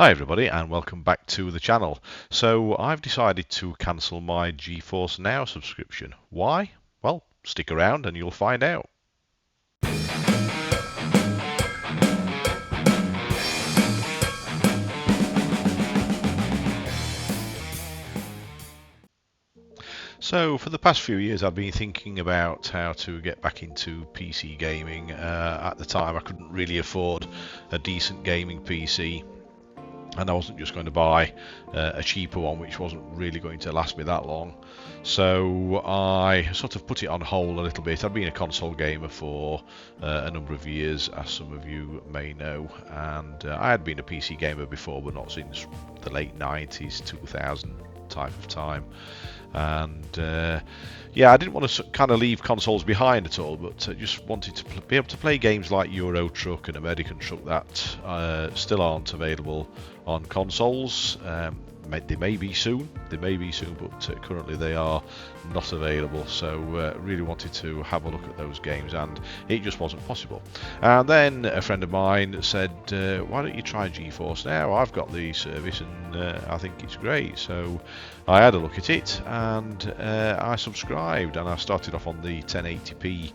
Hi everybody and welcome back to the channel. So I've decided to cancel my Geforce Now subscription. Why? Well, stick around and you'll find out. So for the past few years I've been thinking about how to get back into PC gaming. At the time I couldn't really afford a decent gaming PC. And I wasn't just going to buy a cheaper one which wasn't really going to last me that long. So I sort of put it on hold a little bit. I've been a console gamer for a number of years, as some of you may know, and I had been a PC gamer before, but not since the late 90s, 2000 type of time. And yeah, I didn't want to kind of leave consoles behind at all, but just wanted to be able to play games like Euro Truck and American Truck that still aren't available on consoles. They may be soon, but currently they are not available. So really wanted to have a look at those games, and it just wasn't possible. And then a friend of mine said, "Why don't you try Geforce Now? I've got the service, and I think it's great." So I had a look at it, and I subscribed, and I started off on the 1080p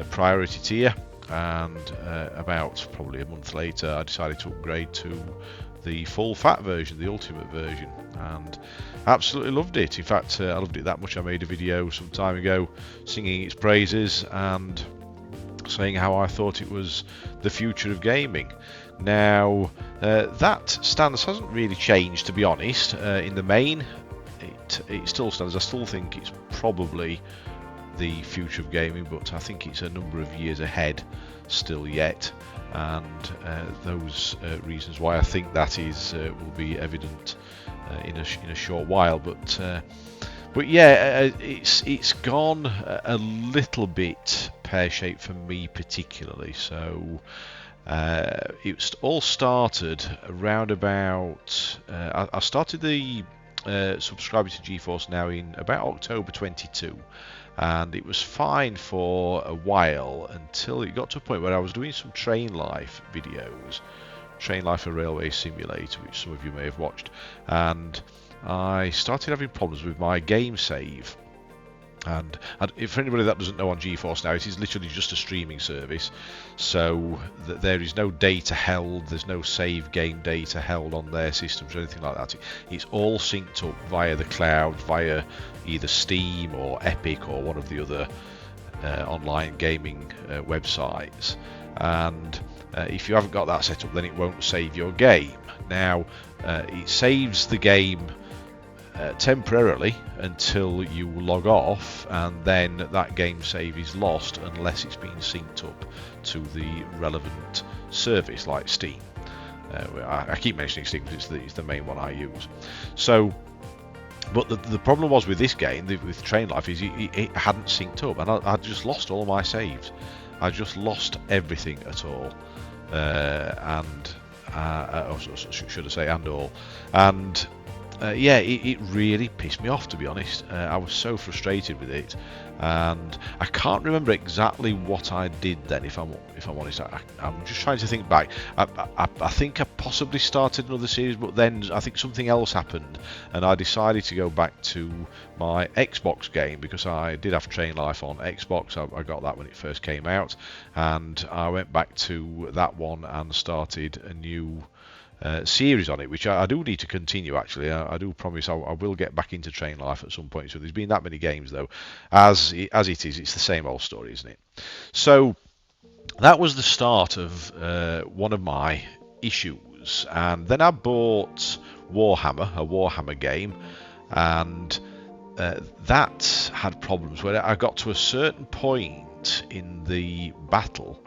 priority tier. And about probably a month later, I decided to upgrade to the full fat version, the ultimate version, and absolutely loved it. In fact, I loved it that much I made a video some time ago singing its praises and saying how I thought it was the future of gaming. Now that stance hasn't really changed, to be honest. In the main, it still stands. I still think it's probably the future of gaming, but I think it's a number of years ahead still yet, and those reasons why I think that is will be evident in a short while. But yeah, it's gone a little bit pear-shaped for me particularly. So it all started around about I started the subscribing to Geforce Now in about October 22. And it was fine for a while until it got to a point where I was doing some Train Life videos, Train Life a Railway Simulator, which some of you may have watched, and I started having problems with my game save. And for anybody that doesn't know, on Geforce Now, it is literally just a streaming service, so there is no data held, there's no save game data held on their systems or anything like that. It's all synced up via the cloud, via either Steam or Epic or one of the other online gaming websites. And if you haven't got that set up, then it won't save your game. Now, it saves the game temporarily until you log off, and then that game save is lost unless it's been synced up to the relevant service like Steam. I keep mentioning Steam because it's the main one I use. So, but the problem was with this game, with Train Life, is it hadn't synced up, and I just lost all my saves. I just lost everything at all, should I say, and all, and yeah, it really pissed me off, to be honest. I was so frustrated with it, and I can't remember exactly what I did then. If I'm honest, I'm just trying to think back. I think I possibly started another series, but then I think something else happened, and I decided to go back to my Xbox game, because I did have Train Life on Xbox. I got that when it first came out, and I went back to that one and started a new series on it, which I do need to continue. Actually, I do promise I will get back into Train Life at some point. So there's been that many games, though, as it is, it's the same old story, isn't it? So that was the start of one of my issues, and then I bought Warhammer, a Warhammer game, and that had problems where I got to a certain point in the battle.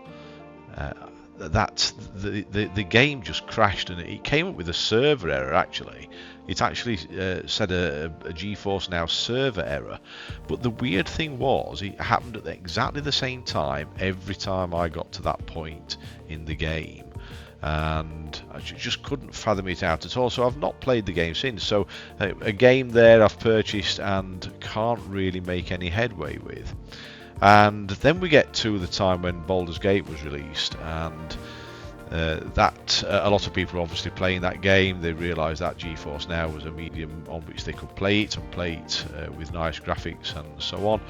That the game just crashed, and it came up with a server error. Actually, it actually said a Geforce Now server error. But the weird thing was, it happened at exactly the same time every time I got to that point in the game, and I just couldn't fathom it out at all. So I've not played the game since. So a game there I've purchased and can't really make any headway with. And then we get to the time when Baldur's Gate was released, and a lot of people are obviously playing that game. They realised that Geforce Now was a medium on which they could play it, and play it with nice graphics and so on,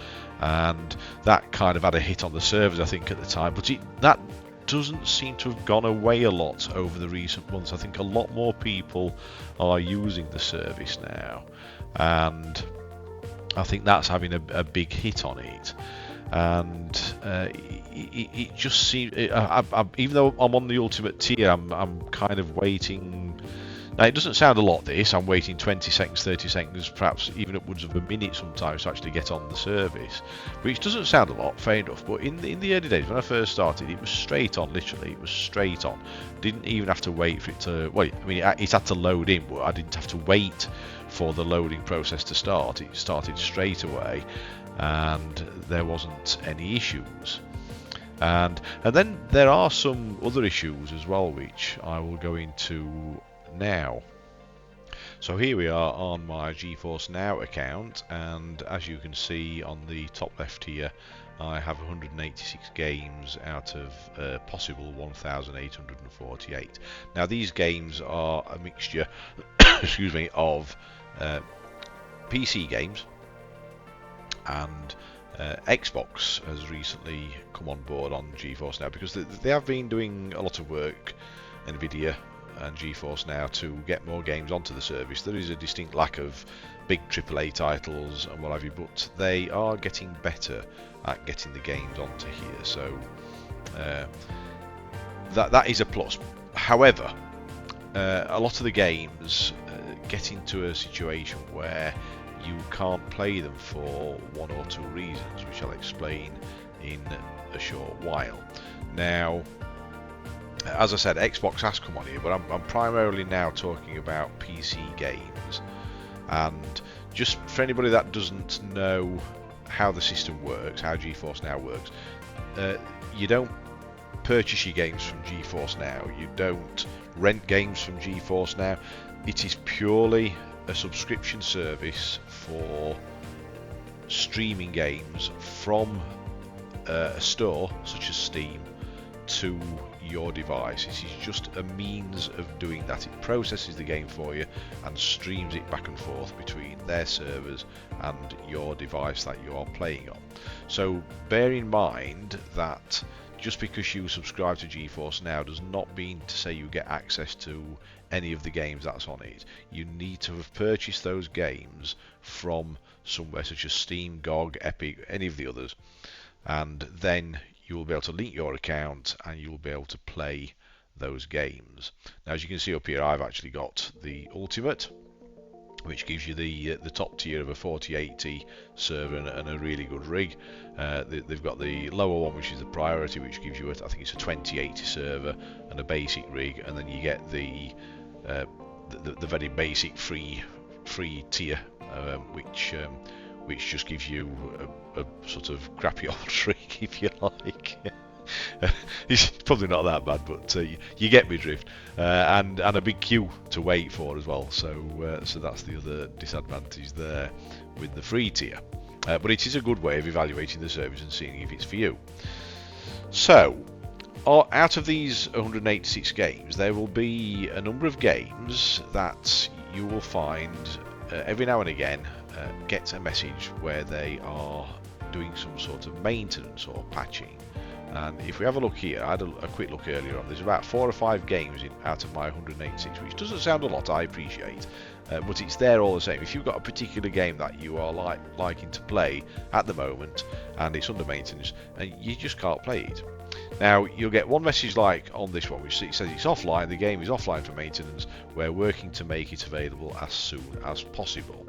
and that kind of had a hit on the servers, I think, at the time. But that doesn't seem to have gone away a lot over the recent months. I think a lot more people are using the service now, and I think that's having a big hit on it. And it just seems, even though I'm on the ultimate tier, I'm kind of waiting. Now, it doesn't sound a lot, this. I'm waiting 20 seconds, 30 seconds, perhaps even upwards of a minute sometimes to actually get on the service, which doesn't sound a lot, fair enough. But in the early days, when I first started, it was straight on, literally. It was straight on. Didn't even have to wait for it to, well, I mean, it had to load in, but I didn't have to wait for the loading process to start. It started straight away, and there wasn't any issues. And then there are some other issues as well, which I will go into now. So here we are on my Geforce Now account, and as you can see on the top left here, I have 186 games out of possible 1,848. Now, these games are a mixture excuse me, of PC games, and Xbox has recently come on board on Geforce Now, because they have been doing a lot of work, Nvidia and Geforce Now, to get more games onto the service. There is a distinct lack of big AAA titles and what have you, but they are getting better at getting the games onto here, so that is a plus. However, a lot of the games get into a situation where you can't play them for one or two reasons, which I'll explain in a short while. Now, as I said, Xbox has come on here, but I'm primarily now talking about PC games. And just for anybody that doesn't know how the system works, how Geforce Now works, you don't purchase your games from Geforce Now, you don't rent games from Geforce Now. It is purely a subscription service for streaming games from a store such as Steam to your device. It is just a means of doing that. It processes the game for you and streams it back and forth between their servers and your device that you are playing on. So bear in mind that just because you subscribe to Geforce Now does not mean to say you get access to any of the games that's on it. You need to have purchased those games from somewhere such as Steam, GOG, Epic, any of the others, and then you will be able to link your account and you will be able to play those games. Now, as you can see up here, I've actually got the Ultimate, which gives you the top tier of a 4080 server and a really good rig. They've got the lower one, which is the Priority, which gives you I think it's a 2080 server and a basic rig, and then you get the very basic free tier, which just gives you a sort of crappy old rig, if you like. It's probably not that bad, but you get me drift, and a big queue to wait for as well. So that's the other disadvantage there with the free tier. But it is a good way of evaluating the service and seeing if it's for you. So, out of these 186 games, there will be a number of games that you will find every now and again get a message where they are doing some sort of maintenance or patching. And if we have a look here, I had a quick look earlier on, there's about 4 or 5 games out of my 186, which doesn't sound a lot, I appreciate, but it's there all the same. If you've got a particular game that you are liking to play at the moment and it's under maintenance, and you just can't play it. Now, you'll get one message like on this one, which says it's offline, the game is offline for maintenance, we're working to make it available as soon as possible.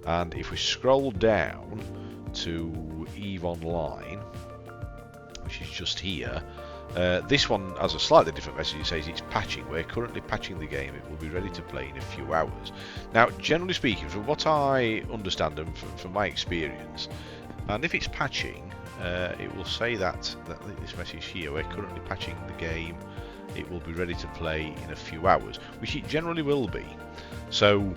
And if we scroll down to EVE Online, which is just here, this one has a slightly different message. It says it's patching. We're currently patching the game. It will be ready to play in a few hours. Now, generally speaking, from what I understand and from my experience, and if it's patching, it will say that this message here, we're currently patching the game. It will be ready to play in a few hours, which it generally will be. So,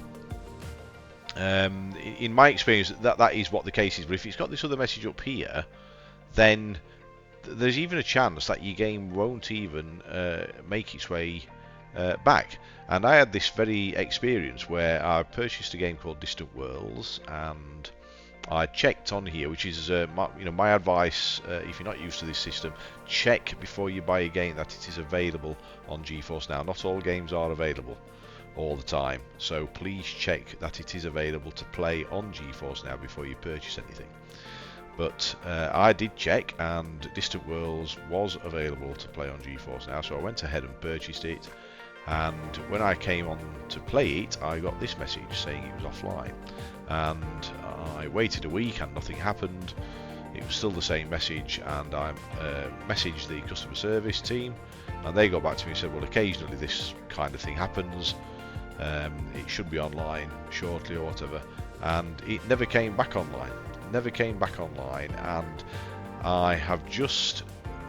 in my experience, that is what the case is. But if it's got this other message up here, then there's even a chance that your game won't even make its way back. And I had this very experience where I purchased a game called Distant Worlds, and I checked on here, which is my advice. If you're not used to this system, check before you buy a game that it is available on Geforce Now. Not all games are available all the time, so please check that it is available to play on Geforce Now before you purchase anything. But I did check, and Distant Worlds was available to play on Geforce Now, so I went ahead and purchased it. And when I came on to play it, I got this message saying it was offline. And I waited a week and nothing happened. It was still the same message, and I messaged the customer service team, and they got back to me and said, well, occasionally this kind of thing happens. It should be online shortly or whatever. And it never came back online. Never came back online, and I have just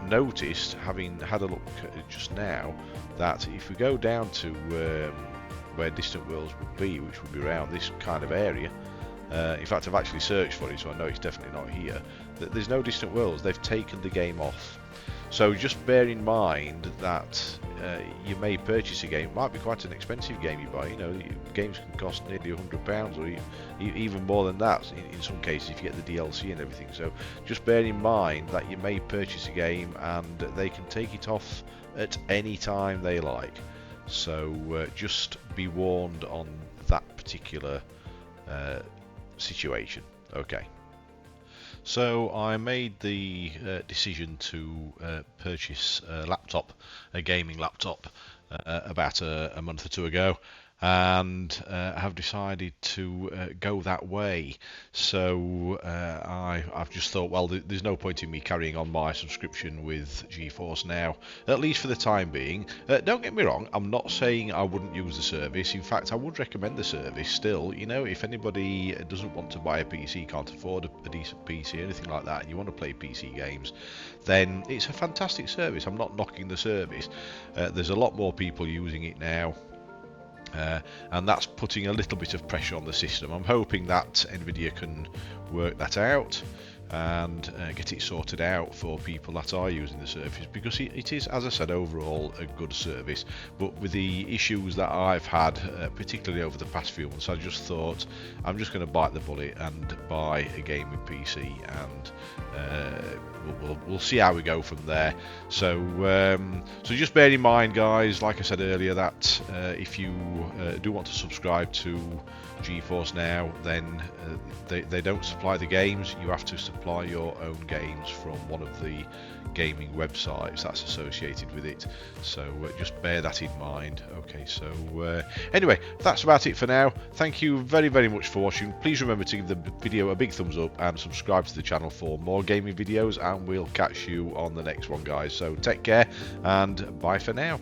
noticed, having had a look just now, that if we go down to where Distant Worlds would be, which would be around this kind of area, in fact I've actually searched for it, so I know it's definitely not here, that there's no Distant Worlds. They've taken the game off. So just bear in mind that you may purchase a game. It might be quite an expensive game you buy. You know, games can cost nearly £100 or even more than that in some cases if you get the DLC and everything. So just bear in mind that you may purchase a game and they can take it off at any time they like. So just be warned on that particular situation. Okay. So I made the decision to purchase a laptop, a gaming laptop, about a month or two ago, and have decided to go that way. So I've just thought, well, there's no point in me carrying on my subscription with Geforce Now, at least for the time being. Don't get me wrong, I'm not saying I wouldn't use the service. In fact, I would recommend the service still. You know, if anybody doesn't want to buy a PC, can't afford a decent PC, anything like that, and you want to play PC games, then it's a fantastic service. I'm not knocking the service. There's a lot more people using it now. And that's putting a little bit of pressure on the system. I'm hoping that Nvidia can work that out and get it sorted out for people that are using the service, because it is, as I said, overall a good service. But with the issues that I've had, particularly over the past few months, I just thought I'm just going to bite the bullet and buy a gaming PC, and we'll see how we go from there. So just bear in mind, guys, like I said earlier, that if you do want to subscribe to Geforce Now, then they don't supply the games. You have to supply your own games from one of the gaming websites that's associated with it. So just bear that in mind. Okay, so anyway, that's about it for now. Thank you very, very much for watching. Please remember to give the video a big thumbs up and subscribe to the channel for more gaming videos, and we'll catch you on the next one, guys. So take care and bye for now.